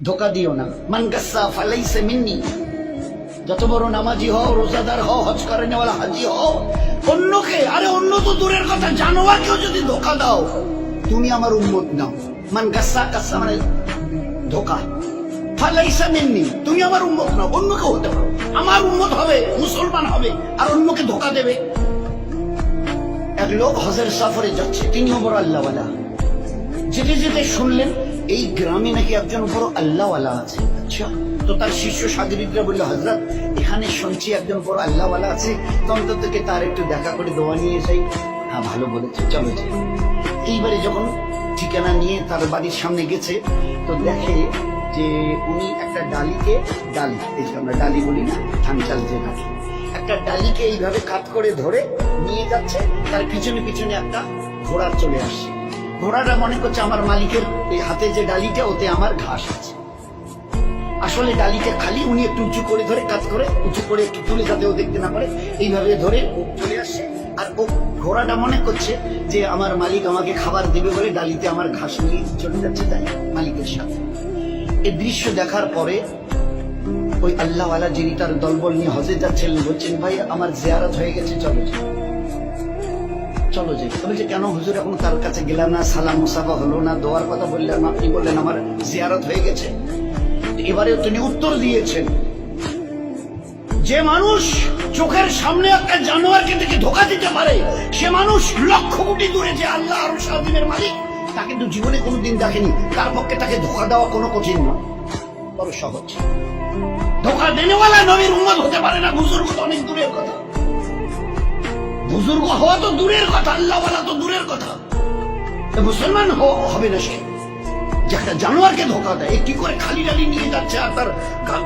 ধোকা দিও না। মান গাসসা ফালাইসা মিন্নি, যত বড় নামাজি হও, রোজাদার হও, হজ করেনেওয়ালা হাজি হও, অন্যকে, আরে অন্য তো দূরের কথা, জানোয়ারকেও যদি ধোকা দাও তুমি আমার উম্মত নাও। মান গাসসা, গাসসা মানে ধোকা, ফালাইসা মিন্নি তুমি আমার উম্মত নাও। অন্যকে হতে পারো, আমার উম্মত হবে, মুসলমান হবে, আর অন্যকে ধোকা দেবে। এক লোক হজের সফরে যাচ্ছে, তিনিও বড় আল্লাহওয়ালা। যেতে যেতে শুনলেন এই গ্রামে নাকি একজন বড় আল্লাহওয়ালা আছে। আচ্ছা, তো তার শিষ্য সাগরিদরা বললো, হযরত এখানে শুনছি একজন বড় আল্লাহওয়ালা আছে, তো অন্তত তার একটু দেখা করে দোয়া নিয়ে যাই। হ্যাঁ, ভালো বলেছে, চলো যাই। এইবারে যখন ঠিকানা নিয়ে তার বাড়ির সামনে গেছে, তো দেখে যে উনি একটা ডালিকে, ডালি এই যে আমরা ডালি বলি না, ধান চাল যে ডালি, একটা ডালিকে এইভাবে কাট করে ধরে নিয়ে যাচ্ছে। তার পিছনে পিছনে একটা ঘোড়া চলে আসছে। ঘোড়াটা মনে করছে আমার মালিকের এই হাতে যে ডালিটা, ওতে আমার ঘাস আছে। আসলে ডালিটা খালি উনি একটু উঁচু করে ধরে, কাজ করে উঁচু করে একটু তুলে, যাতে ও দেখতে না পারে, এইভাবে ধরে চলে আসছে। আর ও ঘোড়াটা মনে করছে যে আমার মালিক আমাকে খাবার দেবে বলে ডালিতে আমার ঘাস নিয়ে চলে যাচ্ছে তাই মালিকের সাথে। এই দৃশ্য দেখার পরে ওই আল্লাহওয়ালা যিনি তার দলবল নিয়ে হজে যাচ্ছেন বলছেন, ভাই আমার জিয়ারত হয়ে গেছে, চলো যাই, চলো যাই। বলছে, কেন হুজুর, এখন তার কাছে গেলাম না, সালাম মুসাফা হলো না, দোয়ার কথা বললেন, আপনি বললেন আমার জিয়ারত হয়ে গেছে। এবারে তিনি উত্তর দিয়েছেন, যে মানুষ চোখের সামনে একটা জানোয়ারকে দেখে ধোকা দিতে পারে, সে মানুষ লক্ষ কোটি দূরে যে আল্লাহ আর সারাদিনের মালিক, তাকে তো জীবনে কোনোদিন দেখেনি। তার পক্ষে তাকে ধোকা দেওয়া কোনো কঠিন নয়, বড় সহজ। ধোকা দেনেওয়ালা নবীর উম্মত হতে পারে না, বুজুর্গ তো অনেক দূরের কথা। বুজুর্গ হওয়া তো দূরের কথা, আল্লাহওয়ালা তো দূরের কথা। মুসলমান হবে না সে, যে একটা জানোয়ারকে ধোকা দেয়। কি করে খালি ডালি নিয়ে যাচ্ছে, আর তার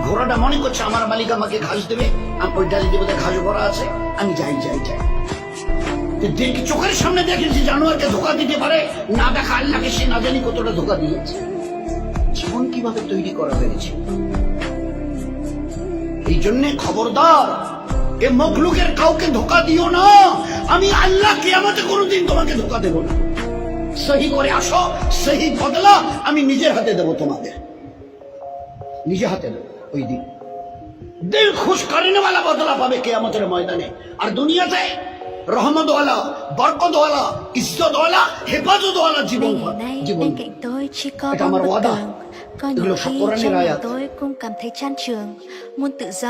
ঘোড়াটা মনে করছে আমার মালিক আমাকে ঘাস দেবে, ওই ডালি দেবে, ঘাস ভরা আছে, আমি যাই যাই যাই। দেখি চোখের সামনে দেখে যে জানোয়ারকে ধোকা দিতে পারে, না দেখা আল্লাহকে সে না জানি কতটা ধোকা দিয়েছে। জীবন কিভাবে তৈরি করা হয়েছে। এই জন্যে খবরদার, এ মখলুকের কাউকে ধোকা দিও না। আমি আল্লাহ কিয়ামতে কোনোদিন তোমাকে ধোকা দেব না। সহি করে আসো, সহি বদলা আমি নিজের হাতে দেবো তোমাদের, নিজে হাতে দেবো। ওই দিন দিল খুশ করেনেওয়ালা বদলা পাবে কিয়ামতের ময়দানে। আর দুনিয়াতে রহমতওয়ালা, বরকতওয়ালা, ইজ্জতওয়ালা, হেফাজতওয়ালা জীবন জীবন। এটা আমার ওয়াদা, এগুলো সব কোরআনের আয়াত।